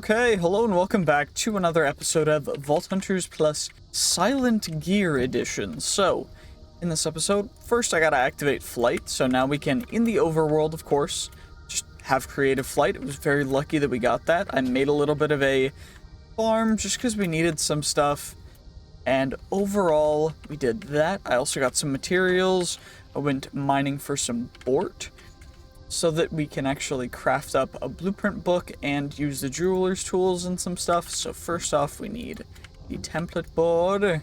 Okay, hello and welcome back to another episode of Vault Hunters plus Silent Gear Edition. So, in this episode, first I gotta activate flight, so now we can, in the overworld of course, just have creative flight. It was very lucky that we got that. I made a little bit of a farm just because we needed some stuff, and overall we did that. I also got some materials. I went mining for some bort, so that we can actually craft up a blueprint book and use the jeweler's tools and some stuff. So first off, we need the template board.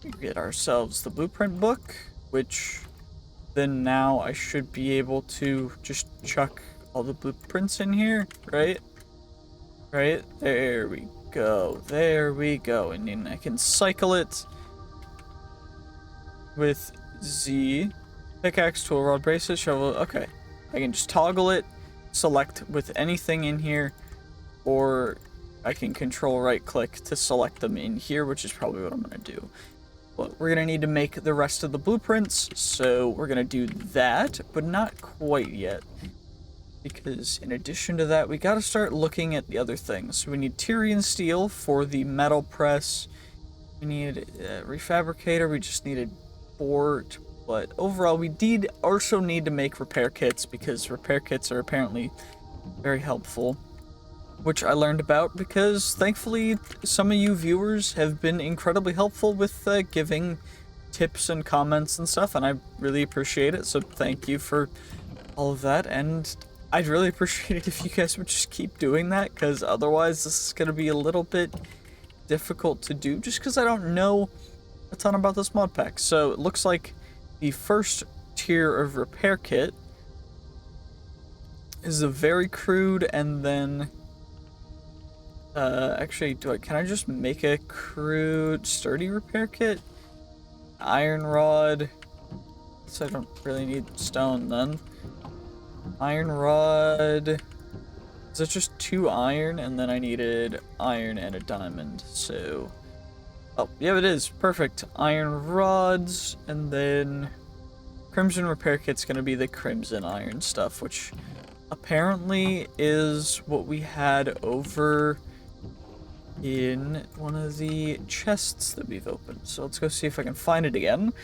We get ourselves the blueprint book, which then now I should be able to just chuck all the blueprints in here, right? Right, there we go, and then I can cycle it with Z, pickaxe, tool rod, braces, shovel, okay. I can just toggle it, select with anything in here, or I can control right click to select them in here, which is probably what I'm going to do. But we're going to need to make the rest of the blueprints, so we're going to do that, but not quite yet. Because in addition to that, we got to start looking at the other things. So we need Tyrian steel for the metal press. We need a refabricator, we just needed bort. But overall, we did also need to make repair kits, because repair kits are apparently very helpful. Which I learned about because, thankfully, some of you viewers have been incredibly helpful with giving tips and comments and stuff, and I really appreciate it, so thank you for all of that. And I'd really appreciate it if you guys would just keep doing that, because otherwise this is going to be a little bit difficult to do, just because I don't know a ton about this mod pack. So it looks like the first tier of repair kit is a very crude, and then actually, can I just make a crude sturdy repair kit? Iron rod, so I don't really need stone then. Iron rod, is it just 2 iron, and then I needed iron and a diamond, so oh, yeah, it is. Perfect. Iron rods, and then Crimson Repair Kit's gonna be the Crimson Iron stuff, which apparently is what we had over in one of the chests that we've opened. So let's go see if I can find it again.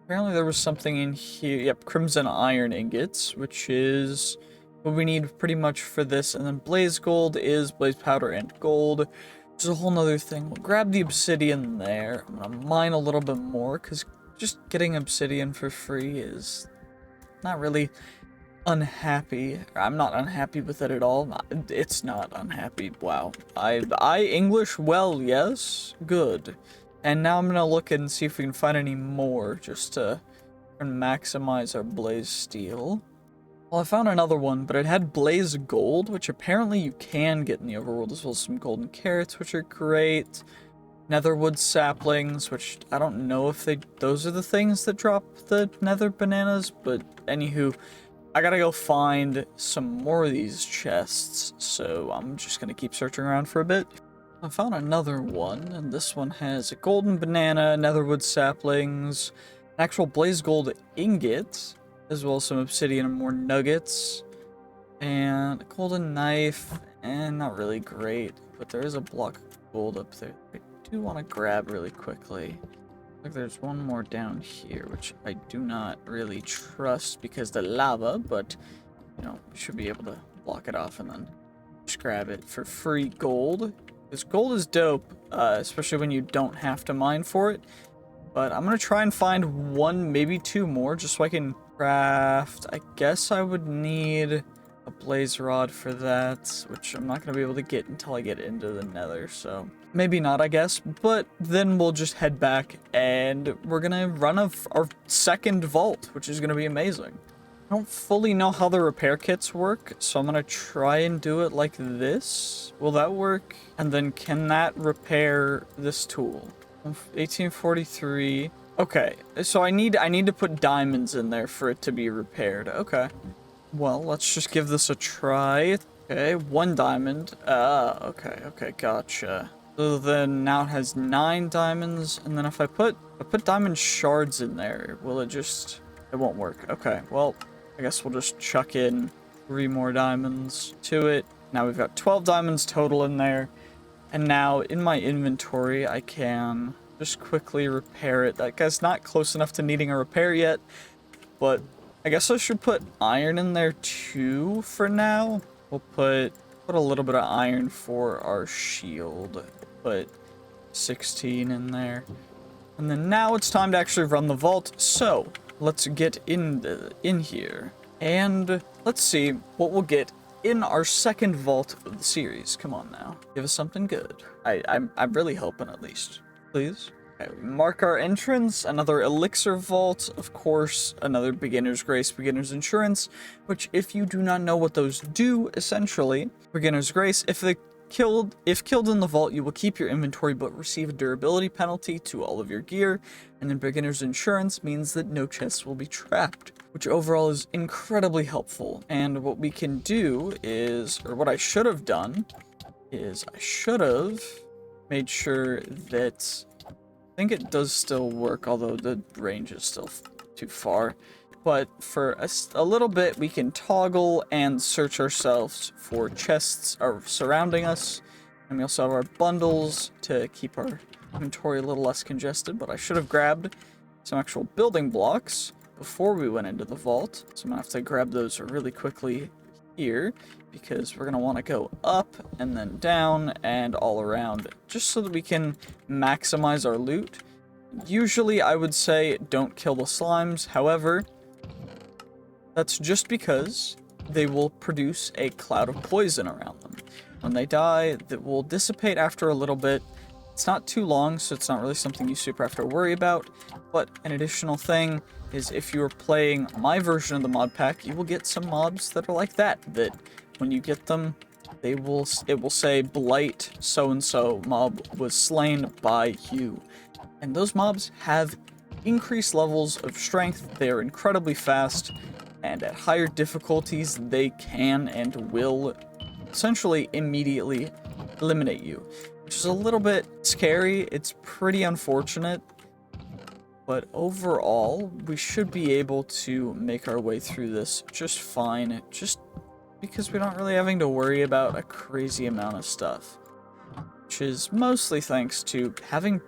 Apparently there was something in here. Yep, Crimson Iron ingots, which is what we need pretty much for this. And then Blaze Gold is Blaze Powder and Gold. Which is a whole nother thing. We'll grab the obsidian there. I'm gonna mine a little bit more, because just getting obsidian for free is not really unhappy. I'm not unhappy with it at all. It's not unhappy. Wow. I English well, yes. Good. And now I'm gonna look and see if we can find any more, just to maximize our blaze steel. Well, I found another one, but it had blaze gold, which apparently you can get in the overworld, as well as some golden carrots, which are great. Netherwood saplings, which I don't know if those are the things that drop the nether bananas, but anywho, I gotta go find some more of these chests, so I'm just gonna keep searching around for a bit. I found another one, and this one has a golden banana, netherwood saplings, an actual blaze gold ingot, as well as some obsidian and more nuggets, and a golden knife, and not really great, but there is a block of gold up there I do want to grab really quickly. Like there's one more down here, which I do not really trust because the lava, but you know, we should be able to block it off and then just grab it for free gold. This gold is dope, especially when you don't have to mine for it. But I'm gonna try and find one, maybe 2 more, just so I can craft. I guess I would need a blaze rod for that, which I'm not gonna be able to get until I get into the nether, so maybe not, I guess. But then we'll just head back and we're gonna run our second vault, which is gonna be amazing. I don't fully know how the repair kits work, so I'm gonna try and do it like this. Will that work? And then can that repair this tool? 1843. Okay, so I need to put diamonds in there for it to be repaired. Okay. Well, let's just give this a try. Okay, 1 diamond. Okay, gotcha. So then now it has 9 diamonds, and then if I put diamond shards in there, will it just... It won't work. Okay, well, I guess we'll just chuck in 3 more diamonds to it. Now we've got 12 diamonds total in there. And now in my inventory, I can just quickly repair it. That guy's not close enough to needing a repair yet, but I guess I should put iron in there too for now. We'll put a little bit of iron for our shield. Put 16 in there. And then now it's time to actually run the vault. So let's get in here. And let's see what we'll get in our second vault of the series. Come on now. Give us something good. I'm really hoping at least. Please. Okay, mark our entrance. Another elixir vault. Of course, another beginner's grace, beginner's insurance, which if you do not know what those do, essentially, beginner's grace, if killed in the vault, you will keep your inventory but receive a durability penalty to all of your gear, and then beginner's insurance means that no chests will be trapped, which overall is incredibly helpful. And what we can do is, or what I should have done, is I should have made sure that, I think it does still work, although the range is still too far. But for a little bit, we can toggle and search ourselves for chests surrounding us. And we also have our bundles to keep our inventory a little less congested. But I should have grabbed some actual building blocks before we went into the vault. So I'm going to have to grab those really quickly here, because we're going to want to go up and then down and all around, just so that we can maximize our loot. Usually, I would say don't kill the slimes. However, that's just because they will produce a cloud of poison around them. When they die, that will dissipate after a little bit. It's not too long, so it's not really something you super have to worry about. But an additional thing is if you're playing my version of the mod pack, you will get some mobs that are like that when you get them, it will say blight so-and-so mob was slain by you. And those mobs have increased levels of strength. They are incredibly fast. And at higher difficulties, they can and will essentially immediately eliminate you, which is a little bit scary. It's pretty unfortunate, but overall, we should be able to make our way through this just fine, just because we're not really having to worry about a crazy amount of stuff, which is mostly thanks to having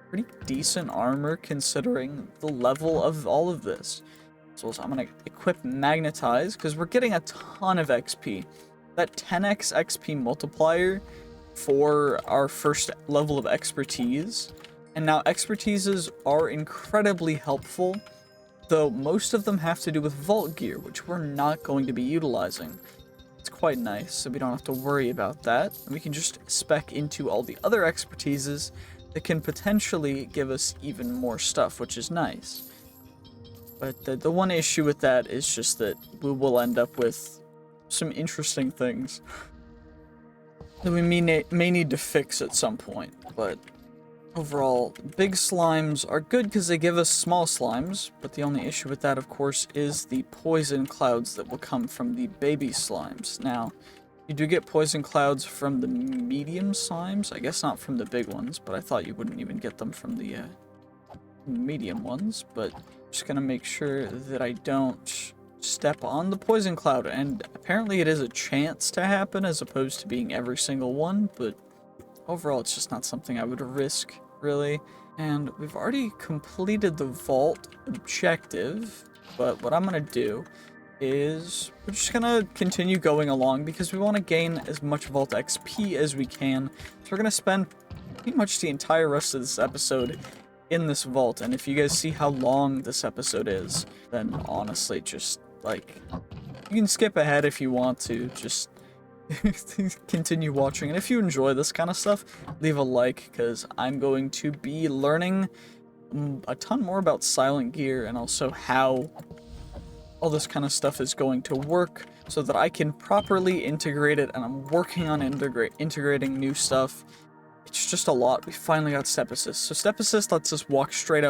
pretty decent armor considering the level of all of this. So I'm going to equip Magnetize, because we're getting a ton of XP. That 10x XP multiplier for our first level of expertise. And now expertises are incredibly helpful, though most of them have to do with vault gear, which we're not going to be utilizing. It's quite nice, so we don't have to worry about that. And we can just spec into all the other expertises that can potentially give us even more stuff, which is nice. But the one issue with that is just that we will end up with some interesting things that we may need to fix at some point. But overall, big slimes are good because they give us small slimes, but the only issue with that, of course, is the poison clouds that will come from the baby slimes. Now, you do get poison clouds from the medium slimes. I guess not from the big ones, but I thought you wouldn't even get them from the medium ones, but just gonna make sure that I don't step on the poison cloud, and apparently it is a chance to happen as opposed to being every single one, but overall it's just not something I would risk, really. And we've already completed the vault objective, but what I'm gonna do is we're just gonna continue going along because we want to gain as much vault XP as we can. So we're gonna spend pretty much the entire rest of this episode in this vault, and if you guys see how long this episode is, then honestly, just, like, you can skip ahead if you want to, just continue watching. And if you enjoy this kind of stuff, leave a like, because I'm going to be learning a ton more about silent gear, and also how all this kind of stuff is going to work, so that I can properly integrate it, and I'm working on integrating new stuff. It's just a lot. We finally got Step Assist. So Step Assist lets us walk straight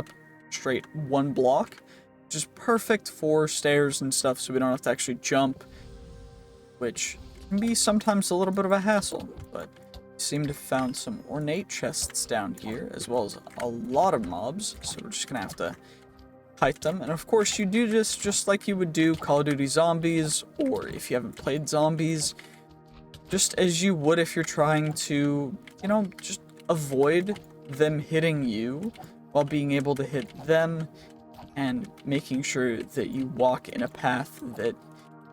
one block, which is perfect for stairs and stuff, so we don't have to actually jump, which can be sometimes a little bit of a hassle, but we seem to have found some ornate chests down here, as well as a lot of mobs, so we're just gonna have to fight them. And of course, you do this just like you would do Call of Duty Zombies, or if you haven't played Zombies, just as you would if you're trying to, you know, just avoid them hitting you while being able to hit them, and making sure that you walk in a path that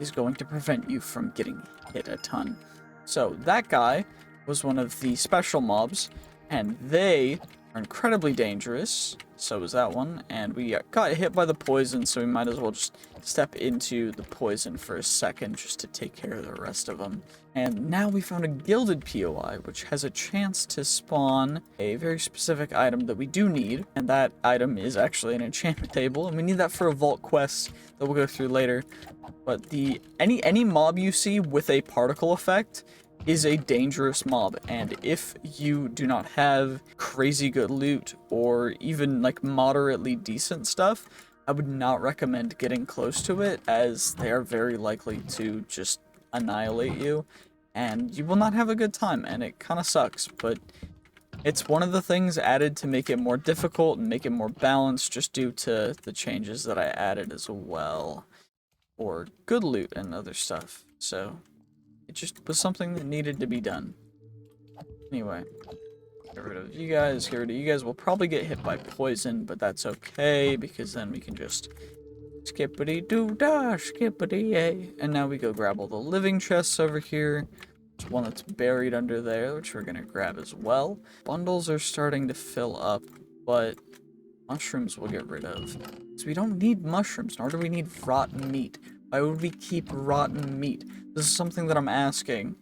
is going to prevent you from getting hit a ton. So that guy was one of the special mobs, and they are incredibly dangerous. So was that one, and we got hit by the poison, so we might as well just step into the poison for a second just to take care of the rest of them. And now we found a gilded POI, which has a chance to spawn a very specific item that we do need, and that item is actually an enchantment table, and we need that for a vault quest that we'll go through later. But any mob you see with a particle effect is a dangerous mob, and if you do not have crazy good loot or even like moderately decent stuff, I would not recommend getting close to it, as they are very likely to just annihilate you and you will not have a good time, and it kind of sucks. But it's one of the things added to make it more difficult and make it more balanced, just due to the changes that I added as well, or good loot and other stuff. So it just was something that needed to be done. Anyway, get rid of you guys, get rid of you guys. We'll probably get hit by poison, but that's okay, because then we can just skippity-doo-dah, skippity-yay. And now we go grab all the living chests over here. There's one that's buried under there, which we're gonna grab as well. Bundles are starting to fill up, but mushrooms we'll get rid of. So we don't need mushrooms, nor do we need rotten meat. Why would we keep rotten meat? This is something that I'm asking.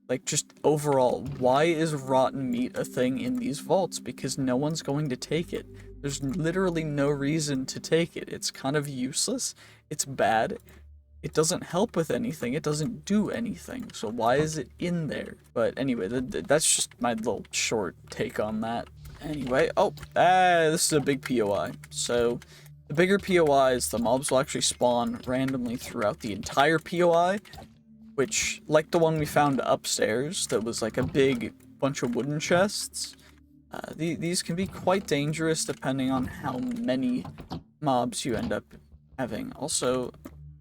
Like, just overall, why is rotten meat a thing in these vaults? Because no one's going to take it. There's literally no reason to take it. It's kind of useless. It's bad. It doesn't help with anything. It doesn't do anything. So why is it in there? But anyway, that's just my little short take on that. Anyway, this is a big POI. So the bigger POIs, the mobs will actually spawn randomly throughout the entire POI, which, like the one we found upstairs, that was like a big bunch of wooden chests, these can be quite dangerous depending on how many mobs you end up having. Also,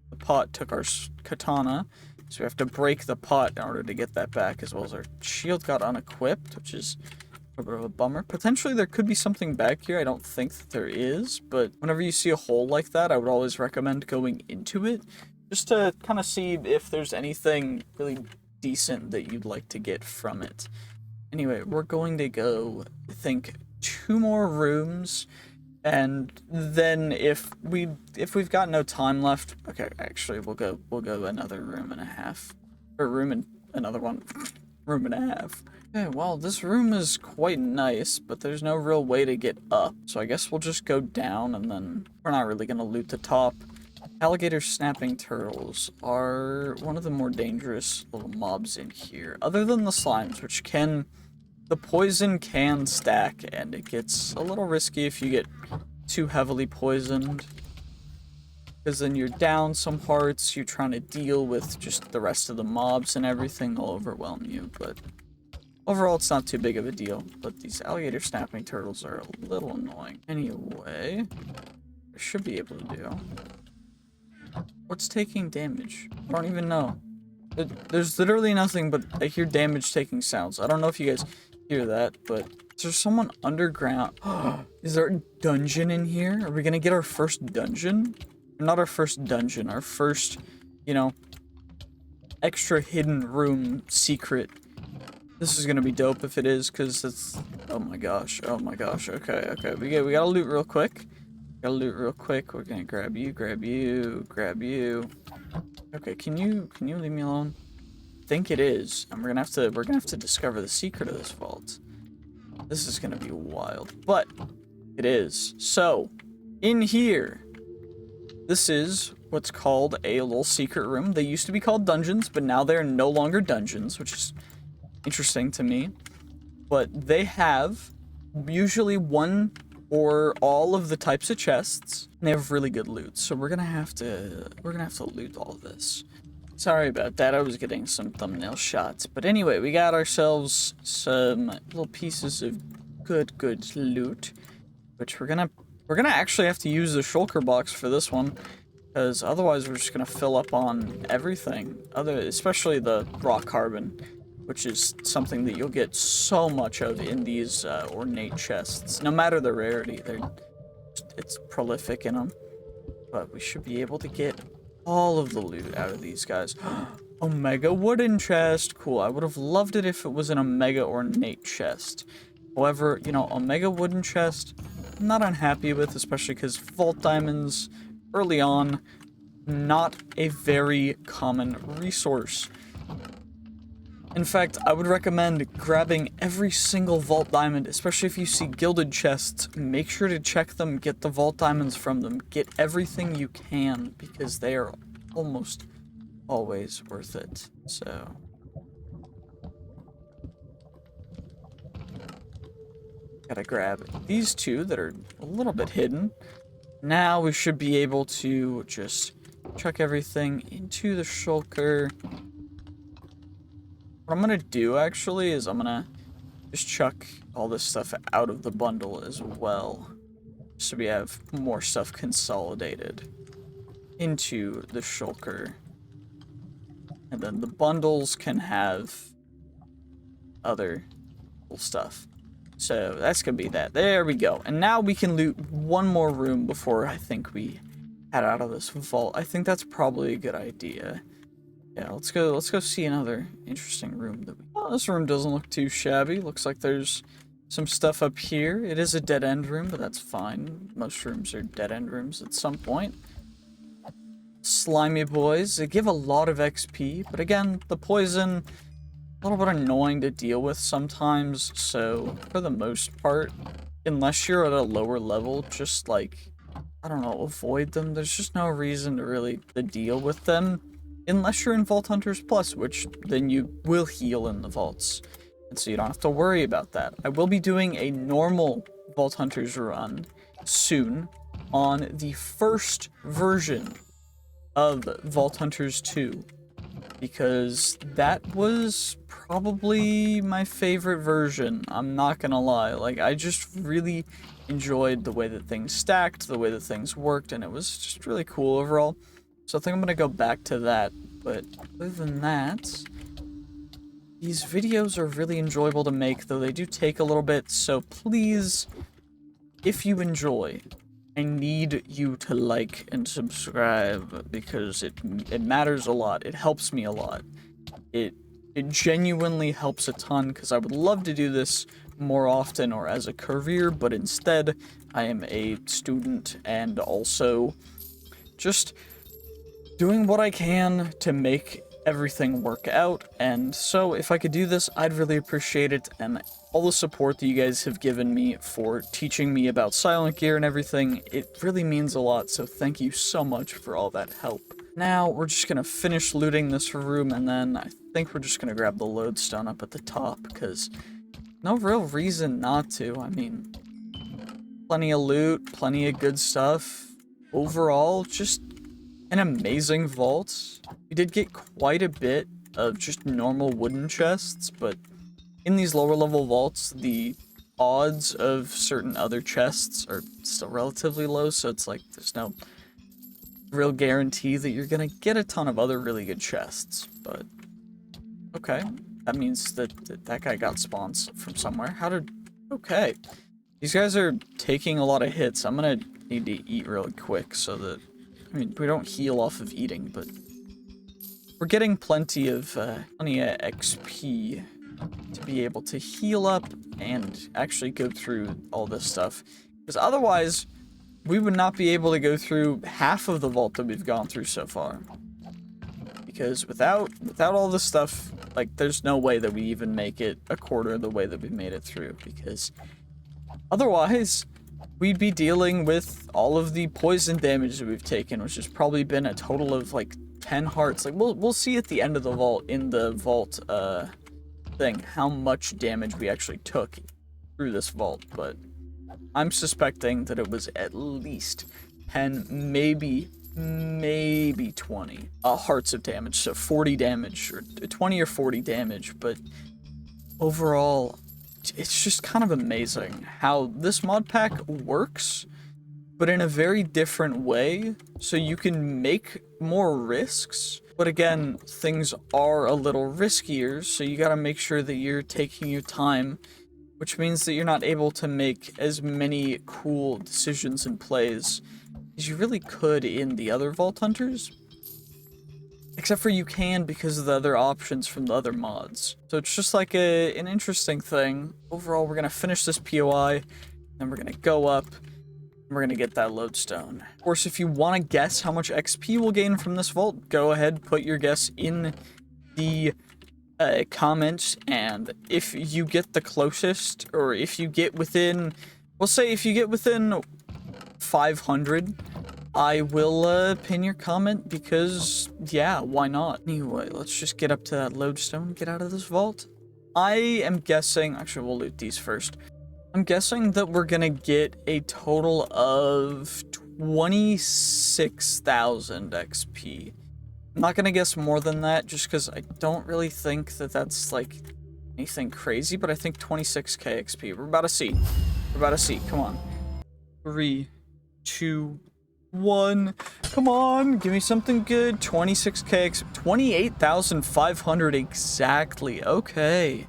the pot took our katana, so we have to break the pot in order to get that back, as well as our shield got unequipped, which is a bit of a bummer. Potentially there could be something back here. I don't think that there is, but whenever you see a hole like that, I would always recommend going into it, just to kind of see if there's anything really decent that you'd like to get from it. Anyway, we're going to go, I think, 2 more rooms, and then if we've got no time left, okay, actually we'll go another room and a half, or room and another one, room and a half. Okay, well, this room is quite nice, but there's no real way to get up, so I guess we'll just go down, and then we're not really gonna loot the top. Alligator snapping turtles are one of the more dangerous little mobs in here, other than the slimes, which the poison can stack, and it gets a little risky if you get too heavily poisoned, because then you're down some hearts, you're trying to deal with just the rest of the mobs and everything will overwhelm you. But overall, it's not too big of a deal. But these alligator snapping turtles are a little annoying. Anyway, I should be able to do. What's taking damage? I don't even know. There's literally nothing, but I hear damage taking sounds. I don't know if you guys hear that, but is there someone underground? Is there a dungeon in here? Are we gonna get our first dungeon? Not our first dungeon, our first, you know, extra hidden room secret. This is gonna be dope if it is, because it's, oh my gosh, okay, we gotta loot real quick. We're gonna grab you. Okay, can you leave me alone? I think it is, and we're gonna have to discover the secret of this vault. This is gonna be wild, but it is. So, in here, this is what's called a little secret room. They used to be called dungeons, but now they're no longer dungeons, which is interesting to me. But they have usually one or all of the types of chests, and they have really good loot. So we're gonna have to loot all this. Sorry about that, I was getting some thumbnail shots. But anyway, we got ourselves some little pieces of good loot, which we're gonna actually have to use the shulker box for this one, because otherwise we're just gonna fill up on everything, especially the raw carbon. which is something that you'll get so much of in these ornate chests. No matter the rarity, it's prolific in them. But we should be able to get all of the loot out of these guys. Omega wooden chest. Cool. I would have loved it if it was an Omega ornate chest. However, you know, Omega wooden chest, I'm not unhappy with, especially because vault diamonds early on, not a very common resource. In fact, I would recommend grabbing every single vault diamond, especially if you see gilded chests. Make sure to check them, get the vault diamonds from them, get everything you can, because they are almost always worth it. So gotta grab these two that are a little bit hidden. Now we should be able to just chuck everything into the shulker. What I'm gonna do actually is I'm gonna just chuck all this stuff out of the bundle as well, so we have more stuff consolidated into the shulker. And then the bundles can have other cool stuff. So that's gonna be that. There we go. And now we can loot one more room before I think we head out of this vault. I think that's probably a good idea. Yeah, let's go see another interesting room that we... Oh, this room doesn't look too shabby. Looks like there's some stuff up here. It is a dead-end room, but that's fine. Most rooms are dead-end rooms at some point. Slimy boys. They give a lot of XP, but again, the poison, a little bit annoying to deal with sometimes, so for the most part, unless you're at a lower level, just like, I don't know, avoid them. There's just no reason to really deal with them. Unless you're in Vault Hunters Plus, which then you will heal in the vaults. And so you don't have to worry about that. I will be doing a normal Vault Hunters run soon on the first version of Vault Hunters 2. Because that was probably my favorite version. I'm not gonna lie. Like, I just really enjoyed the way that things stacked, the way that things worked, and it was just really cool overall. So I think I'm gonna go back to that, but other than that, these videos are really enjoyable to make, though they do take a little bit, so please, if you enjoy, I need you to like and subscribe, because it matters a lot. It helps me a lot. It genuinely helps a ton, because I would love to do this more often or as a career, but instead, I am a student and also just doing what I can to make everything work out, and so if I could do this, I'd really appreciate it, and all the support that you guys have given me for teaching me about silent gear and everything, it really means a lot, so thank you so much for all that help. Now, we're just gonna finish looting this room, and then I think we're just gonna grab the lodestone up at the top, because no real reason not to. I mean, plenty of loot, plenty of good stuff. Overall, just an amazing vault. We did get quite a bit of just normal wooden chests, but in these lower level vaults, the odds of certain other chests are still relatively low, so it's like there's no real guarantee that you're gonna get a ton of other really good chests. But okay, that means that that guy got spawns from somewhere. Okay, these guys are taking a lot of hits. I'm gonna need to eat really quick so that, I mean, we don't heal off of eating, but we're getting plenty of XP to be able to heal up and actually go through all this stuff. Because otherwise, we would not be able to go through half of the vault that we've gone through so far. Because without all this stuff, like, there's no way that we even make it a quarter of the way that we made it through. Because otherwise, we'd be dealing with all of the poison damage that we've taken, which has probably been a total of like 10 hearts. Like, we'll see at the end of the vault, in the vault thing, how much damage we actually took through this vault, but I'm suspecting that it was at least 10, maybe 20 hearts of damage, so 40 damage, or 20 or 40 damage, but overall, it's just kind of amazing how this mod pack works, but in a very different way, so you can make more risks. But again, things are a little riskier, so you gotta make sure that you're taking your time, which means that you're not able to make as many cool decisions and plays as you really could in the other Vault Hunters. Except for you can because of the other options from the other mods. So it's just like an interesting thing. Overall, we're gonna finish this POI, then we're gonna go up, and we're gonna get that lodestone. Of course, if you want to guess how much XP we'll gain from this vault, go ahead, put your guess in the comments, and if you get the closest, or if you get within, we'll say if you get within 500, I will pin your comment because, yeah, why not? Anyway, let's just get up to that lodestone, get out of this vault. I am guessing, actually we'll loot these first. I'm guessing that we're gonna get a total of 26,000 XP. I'm not gonna guess more than that just because I don't really think that that's like anything crazy, but I think 26k XP. We're about to see. We're about to see. Come on. 3, 2, 1. Come on, give me something good. 26k, 28,500 exactly. Okay.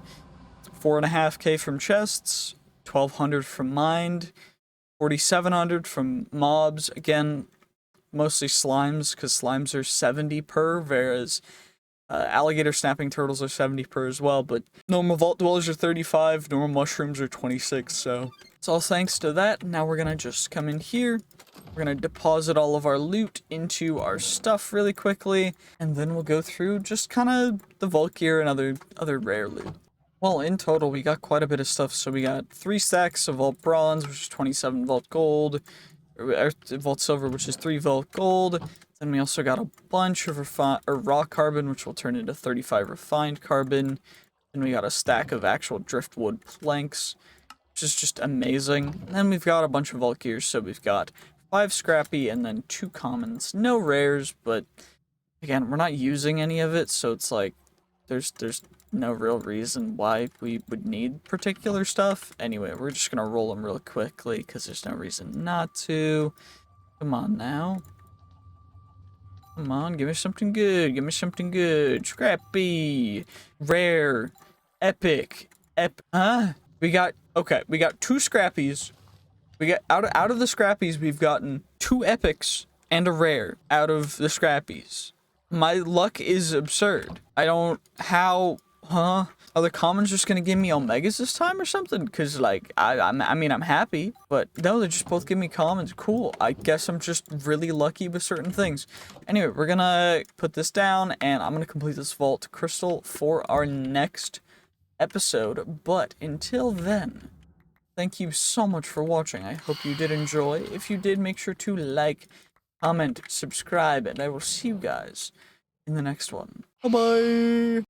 4.5k from chests, 1,200 from mined, 4,700 from mobs. Again, mostly slimes, because slimes are 70 per, whereas alligator snapping turtles are 70 per as well, but normal vault dwellers are 35, normal mushrooms are 26, so it's all thanks to that. Now we're gonna just come in here, we're gonna deposit all of our loot into our stuff really quickly, and then we'll go through just kind of the vault gear and other rare loot. Well, in total, we got quite a bit of stuff. So we got 3 stacks of vault bronze, which is 27 vault gold, or vault silver, which is 3 vault gold. Then we also got a bunch of raw carbon, which will turn into 35 refined carbon. Then we got a stack of actual driftwood planks, which is just amazing. And then we've got a bunch of vault gears. So we've got 5 scrappy and then 2 commons. No rares, but again, we're not using any of it, so it's like there's no real reason why we would need particular stuff. Anyway, we're just gonna roll them real quickly because there's no reason not to. Come on now. Come on, give me something good. Give me something good. Scrappy. Rare. Epic. We got 2 scrappies. We got out of the scrappies, we've gotten 2 epics and a rare out of the scrappies. My luck is absurd. I don't, how, huh? Are the commons just gonna give me omegas this time or something? Cause like, I mean, I'm happy, but no, they just both give me commons. Cool. I guess I'm just really lucky with certain things. Anyway, we're gonna put this down and I'm gonna complete this vault crystal for our next episode. But until then, thank you so much for watching. I hope you did enjoy. If you did, make sure to like, comment, subscribe, and I will see you guys in the next one. Bye-bye!